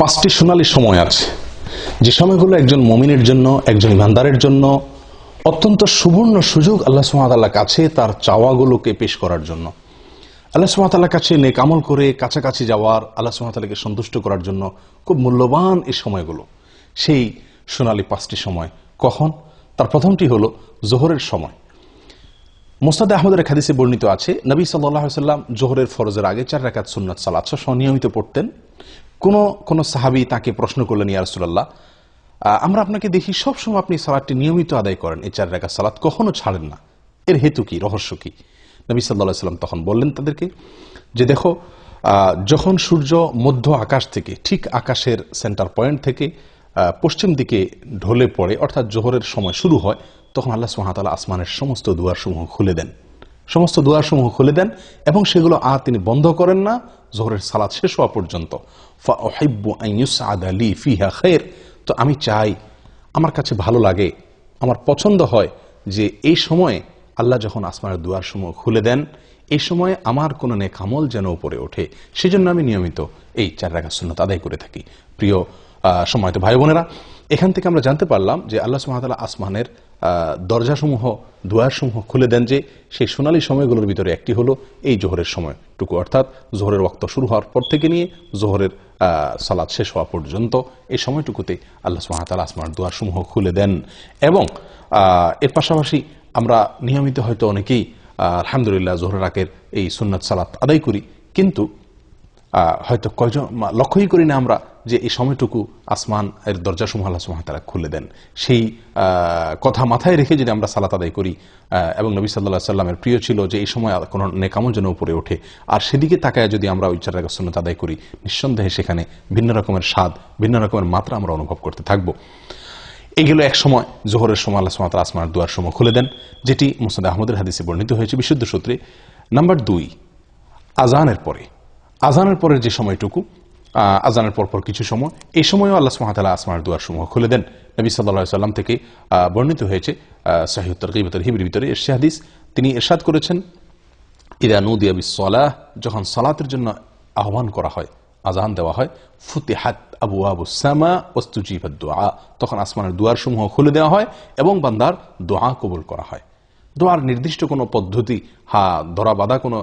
পাঁচটি সোনালী সময় আছে, যে সময়গুলো একজন মুমিনের জন্য, একজন ইমানদারের জন্য অত্যন্ত সুবর্ণ সুযোগ আল্লাহ সুবহানাহু ওয়া তাআলার কাছে তার চাওয়াগুলোকে পেশ করার জন্য, আল্লাহ সুবহানাহু ওয়া তাআলার কাছে নেক আমল করে কাছাকাছি যাওয়ার, আল্লাহ সুবহানাহু ওয়া তাআলাকে সন্তুষ্ট করার জন্য খুব মূল্যবান এই সময়গুলো। সেই সোনালী পাঁচটি সময় কখন? তার প্রথমটি হলো জোহরের সময়। মুসনাদে আহমদের এক হাদিসে বর্ণিত আছে, নবী সাল্লাল্লাহু আলাইহি ওয়াসাল্লাম জোহরের ফরজের আগে 4 রাকাত সুন্নাত সালাত নিয়মিত পড়তেন। কোন সাহাবী তাকে প্রশ্ন করলেন, ইয়া রাসূলুল্লাহ, আমরা আপনাকে দেখি সবসময় আপনি সালাতটি নিয়মিত আদায় করেন, এই 4 রাকাত সালাত কখনো ছাড়েন না, এর হেতু কি, রহস্য কি? নবী সাল্লাল্লাহু আলাইহি ওয়াসাল্লাম তখন বললেন তাদেরকে যে, দেখো, যখন সূর্য মধ্য আকাশ থেকে, ঠিক আকাশের সেন্টার পয়েন্ট থেকে পশ্চিম দিকে ঢলে পড়ে, অর্থাৎ জোহরের সময় শুরু হয়, তখন আল্লাহ সুবহানাহু ওয়া তাআলা আসমানের সমস্ত দুয়ারসমূহ খুলে দেন, এবং সেগুলো আর তিনি বন্ধ করেন না জোহরের সালাত শেষ হওয়া পর্যন্ত। ফাউহিব্বু আন ইউসআদা লি ফিহা খায়র, তো আমি চাই, আমার কাছে ভালো লাগে, আমার পছন্দ হয় যে এই সময়ে আল্লাহ যখন আসমানের দুয়ারসমূহ খুলে দেন, এই সময়ে আমার কোনো নেক আমল যেন উপরে ওঠে, সেজন্য আমি নিয়মিত এই 4 রাকাত সুন্নাত আদায় করে থাকি। প্রিয় সম্মানিত ভাই বোনেরা, এখান থেকে আমরা জানতে পারলাম যে আল্লাহ সুবহানাহু ওয়া তাআলা আসমানের দরজাসমূহ, দুয়ারসমূহ খুলে দেন, যে সেই সোনালী সময়গুলোর ভিতরে একটি হলো এই জোহরের সময়টুকু, অর্থাৎ জোহরের ওয়াক্ত শুরু হওয়ার পর থেকে নিয়ে জোহরের সালাত শেষ হওয়া পর্যন্ত এই সময়টুকুতে আল্লাহ সুবহানাহু ওয়া তাআলা আসমানের দুয়ারসমূহ খুলে দেন। এবং এর পাশাপাশি আমরা নিয়মিত হয়তো অনেকেই আলহামদুলিল্লাহ জোহরের আগের এই সুন্নাত সালাত আদায় করি, কিন্তু হয়তো কয়জন লক্ষ্যই করি না আমরা যে এই সময়টুকু আসমান এর দরজাসমূহ আল্লাহ সুবহানাহু ওয়া তাআলা খুলে দেন। সেই কথা মাথায় রেখে যদি আমরা সালাত আদায় করি, এবং নবী সাল্লাল্লাহু আলাইহি সাল্লামের প্রিয় ছিল যে এই সময় কোনো নেক আমল যেন উপরে ওঠে, আর সেদিকে তাকায় যদি আমরা ওই 4 রাকাত সুন্নাত আদায় করি, নিঃসন্দেহে সেখানে ভিন্ন রকমের স্বাদ, ভিন্ন রকমের মাত্রা আমরা অনুভব করতে থাকবো। এইগুলো এক সময় জোহরের সময় আল্লাহ সুবহানাহু ওয়া তাআলা আসমানের দুয়ারসমূহ খুলে দেন, যেটি মুসনাদ আহমদের হাদিসে বর্ণিত হয়েছে বিশুদ্ধ সূত্রে। নাম্বার 2, আজানের পরের যে সময়টুকু, আজানের পরপর কিছু সময়, এই সময়ও আল্লাহ সুবহানাহু ওয়া তাআলা আসমানের দুয়ারসমূহ খুলে দেন। নবী সাল্লাল্লাহু আলাইহি সাল্লাম থেকে বর্ণিত হয়েছে সহিহ তারগীব ওয়া তারহিবের ভিতরে এর হাদিস, তিনি ইরশাদ করেছেন, ইযা নুদিয়া বিস-সালাহ, যখন সালাতের জন্য আহ্বান করা হয়, আজান দেওয়া হয়, ফুতিহাত আবওয়াবুস সামা ওয়াস্তুজিবাদ দুআ, তখন আসমানের দুয়ারসমূহ খুলে দেওয়া হয় এবং বান্দার দোয়া কবুল করা হয়। দোয়ার নির্দিষ্ট কোনো পদ্ধতি, ধরা বাঁধা কোনো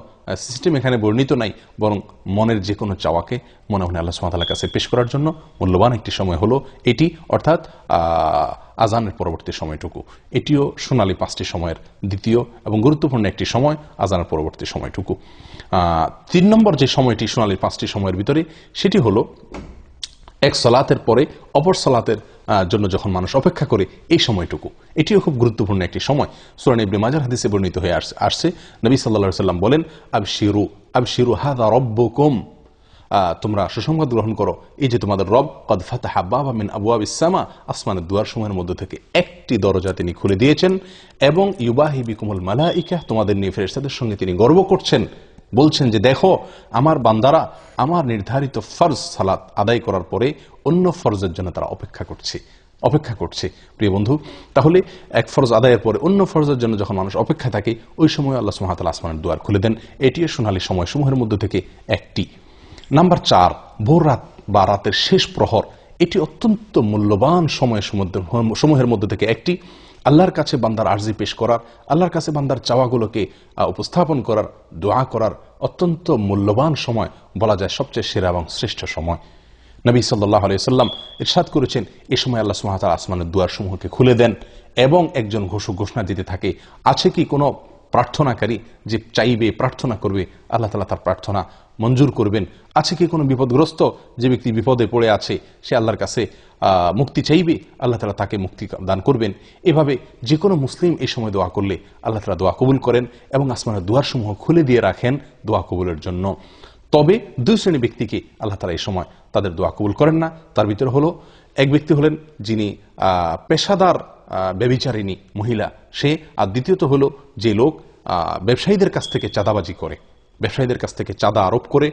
সিস্টেম এখানে বর্ণিত নাই, বরং মনের যে কোনো চাওয়াকে মনে মনে আল্লাহ সুবহানাহু ওয়া তাআলার কাছে পেশ করার জন্য মূল্যবান একটি সময় হলো এটি, অর্থাৎ আজানের পরবর্তী সময়টুকু। এটিও সোনালী 5টি সময়ের দ্বিতীয় এবং গুরুত্বপূর্ণ একটি সময়, আজানের পরবর্তী সময়টুকু। 3 নম্বর যে সময়টি সোনালী 5টি সময়ের ভিতরে, সেটি হলো এক সালাতের পরে অপর সালাতের জন্য যখন মানুষ অপেক্ষা করে, এই সময়টুকু, এটিও খুব গুরুত্বপূর্ণ একটি সময়। সূরা ইবনে মাজাহ হাদিসে বর্ণিত হয়ে আসছে, নবী সাল্লাল্লাহু আলাইহি সাল্লাম বলেন, আবশিরু হাযা রাব্বুকুম, তোমরা সুসংবাদ গ্রহণ করো, এই যে তোমাদের রব কদ ফাতাহা বাবা মিন আবওয়াবিস সামা, আসমানের দুয়ারসমূহের মধ্য থেকে একটি দরজা তিনি খুলে দিয়েছেন, এবং ইউবাহি বিকুমুল মালাইকা, তোমাদের নিয়ে ফেরেশতাদের সঙ্গে তিনি গর্ব করছেন, বলছেন যে দেখো, আমার বান্দারা আমার নির্ধারিত ফরজ সালাত আদায় করার পরে অন্য ফরজের জন্য তারা অপেক্ষা করছে। প্রিয় বন্ধু, তাহলে এক ফরজ আদায়ের পরে অন্য ফরজের জন্য যখন মানুষ অপেক্ষা থাকে, ওই সময় আল্লাহ সুবহানাহু ওয়া তাআলা আসমানের দুয়ার খুলে দেন। এটিও সোনালী সময়সমূহের মধ্যে থেকে একটি। নাম্বার 4, ভোর রাত বা রাতের শেষ প্রহর, এটি অত্যন্ত মূল্যবান সময়ের মধ্যে থেকে একটি। আল্লাহর কাছে বান্দার আরজি পেশ করার, আল্লাহর কাছে বান্দার চাওয়াগুলোকে উপস্থাপন করার, দোয়া করার অত্যন্ত মূল্যবান সময়, বলা যায় সবচেয়ে সেরা এবং শ্রেষ্ঠ সময়। নবী সাল্লাল্লাহু আলাইহি সাল্লাম ইরশাদ করেছেন, এই সময় আল্লাহ সুবহানাহু ওয়া তাআলা আসমানের দুয়ারসমূহকে খুলে দেন এবং একজন ঘোষণা দিতে থাকে, আছে কি কোনো প্রার্থনাকারী যে চাইবে, প্রার্থনা করবে, আল্লাহ তাআলা তার প্রার্থনা মঞ্জুর করবেন? আছে কি কোনো বিপদগ্রস্ত যে ব্যক্তি বিপদে পড়ে আছে, সে আল্লাহর কাছে মুক্তি চাইবে, আল্লাহ তাআলা তাকে মুক্তি দান করবেন? এভাবে যে কোনো মুসলিম এই সময় দোয়া করলে আল্লাহ তাআলা দোয়া কবুল করেন এবং আসমানের দুয়ারসমূহ খুলে দিয়ে রাখেন দোয়া কবুলের জন্য। তবে 2 শ্রেণীর ব্যক্তিকে আল্লাহ তাআলা এই সময় তাদের দোয়া কবুল করেন না। তার ভিতরে হলো, এক ব্যক্তি হলেন যিনি পেশাদার ব্যভিচারিণী মহিলা, সে, আর দ্বিতীয়ত হলো যে লোক ব্যবসায়ীদের কাছ থেকে চাঁদাবাজি করে, ব্যবসায়ীদের কাছ থেকে চাঁদা আরোপ করে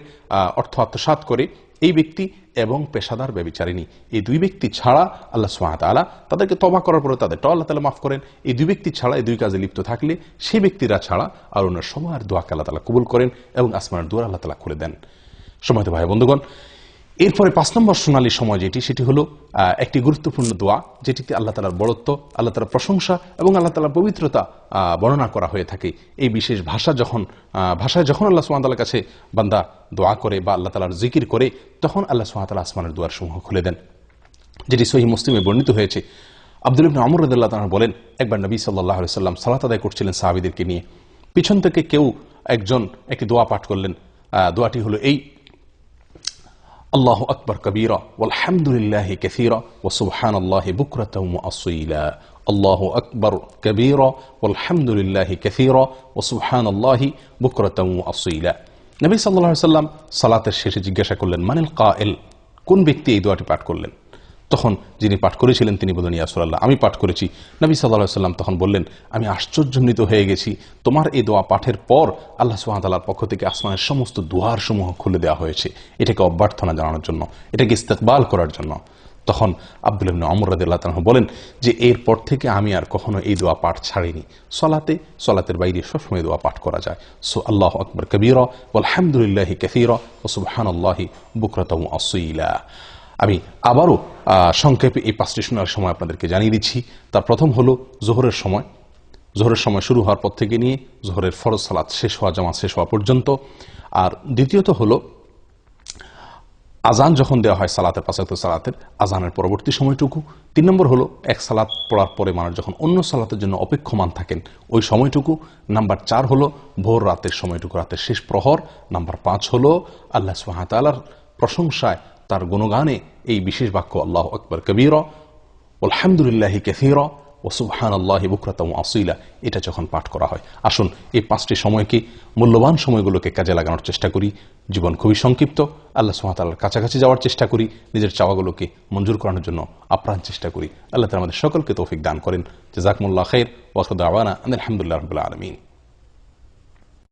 অর্থ আত্মসাৎ করে, এই ব্যক্তি এবং পেশাদার ব্যভিচারিণী, এই 2 ব্যক্তি ছাড়া আল্লাহ সুবহানাহু ওয়া তাআলা তাদেরকে তওবা করার পরে তাদেরটাও আল্লাহ তাআলা মাফ করেন। এই 2 ব্যক্তি ছাড়া, এই 2 কাজে লিপ্ত থাকলে, সেই ব্যক্তিরা ছাড়া আর অন্য সবার দোয়াকে আল্লাহ তাআলা কবুল করেন এবং আসমানের দুয়ার আল্লাহ তাআলা খুলে দেন। সম্মানিত ভাই বন্ধুগণ, এরপরে 5 নম্বর সোনালী সময় যেটি, সেটি হলো একটি গুরুত্বপূর্ণ দোয়া, যেটিতে আল্লাহ তাআলার বড়ত্ব, আল্লাহ তাআলার প্রশংসা এবং আল্লাহ তাআলার পবিত্রতা বর্ণনা করা হয়ে থাকে। এই বিশেষ ভাষায় যখন আল্লাহ সুবহানাহু ওয়া তাআলার কাছে বান্দা দোয়া করে বা আল্লাহ তাআলার জিকির করে, তখন আল্লাহ সুবহানাহু ওয়া তাআলা আসমানের দুয়ার সমূহ খুলে দেন, যেটি সহিহ মুসলিমে বর্ণিত হয়েছে। আব্দুল্লাহ ইবনে আমর রাদিয়াল্লাহু তাআলা বলেন, একবার নবী সাল্লাল্লাহু আলাইহি ওয়াসাল্লাম সালাত আদায় করছিলেন সাহাবীদেরকে নিয়ে। পিছন থেকে কেউ একজন একটি দোয়া পাঠ করলেন। দোয়াটি হলো এই: আল্লাহু আকবার কবীরা ওয়ালহামদুলিল্লাহি কাসীরা ওয়া সুবহানাল্লাহি বুকরাতাও ওয়া আসীলা। আল্লাহু আকবার কবীরা ওয়ালহামদুলিল্লাহি কাসীরা ওয়া সুবহানাল্লাহি বুকরাতাও ওয়া আসীলা। নবী সাল্লাল্লাহু আলাইহি ওয়াসাল্লাম সালাতের শেষে জিজ্ঞাসা করলেন, মানিল কায়েল, কোন ব্যক্তি এই দোয়াটি পাঠ করলেন? তখন যিনি পাঠ করেছিলেন তিনি বললেন, ইয়া রাসূলুল্লাহ, আমি পাঠ করেছি। নবী সাল্লাল্লাহু আলাইহি ওয়াসাল্লাম তখন বললেন, আমি আশ্চর্যান্বিত হয়ে গেছি, তোমার এই দোয়া পাঠের পর আল্লাহ সুবহানাহু ওয়া তাআলার পক্ষ থেকে আসমানের সমস্ত দুয়ার সমূহ খুলে দেওয়া হয়েছে, এটাকে অভ্যর্থনা জানানোর জন্য, এটাকে ইস্তেকবাল করার জন্য। তখন আব্দুল্লাহ ইবনে আমর রাদিয়াল্লাহু তাআলা বলেন যে এরপর থেকে আমি আর কখনো এই দোয়া পাঠ ছাড়িনি। সলাতের বাইরে সবসময় দোয়া পাঠ করা যায়। আল্লাহু আকবার কবীরা ওয়ালহামদুলিল্লাহি কাসীরা ওয়া সুবহানাল্লাহি বুকরাতাও ওয়া আসীলা। আমি আবারও সংক্ষেপে এই 5টি শোনার সময় আপনাদেরকে জানিয়ে দিচ্ছি। তার প্রথম হলো জোহরের সময়। জোহরের সময় শুরু হওয়ার পর থেকে নিয়ে জোহরের ফরজ সালাত শেষ হওয়া, জামাত শেষ হওয়া পর্যন্ত। আর দ্বিতীয়ত হলো আজান যখন দেওয়া হয় সালাতের, 5 ওয়াক্ত সালাতের আজানের পরবর্তী সময়টুকু। 3 নম্বর হলো এক সালাত পড়ার পরে মানুষ যখন অন্য সালাতের জন্য অপেক্ষমান থাকেন ওই সময়টুকু। নাম্বার 4 হলো ভোর রাতের সময়টুকু, রাতের শেষ প্রহর। নাম্বার 5 হলো আল্লাহ সুবহানাহু ওয়া তাআলার প্রশংসায়, তার গুণগানে এই বিশেষ বাক্য আল্লাহু আকবার কবীরা ওয়ালহামদুলিল্লাহি কাসীরা ওয়া সুবহানাল্লাহি বুকরাতাও ওয়া আসীলা, এটা যখন পাঠ করা হয়। আসুন এই 5টি সময়কে, মূল্যবান সময়গুলোকে কাজে লাগানোর চেষ্টা করি। জীবন খুবই সংক্ষিপ্ত, আল্লাহ সুবহানাহু ওয়া তাআলার কাছাকাছি যাওয়ার চেষ্টা করি, নিজের চাওয়াগুলোকে মঞ্জুর করানোর জন্য আপ্রাণ চেষ্টা করি। আল্লাহ তাআলা আমাদের সকলকে তৌফিক দান করেন। জাযাকুমুল্লাহু খাইর ওয়া আখিরু দাওয়ানা আলহামদুলিল্লাহি রাব্বিল আলামিন।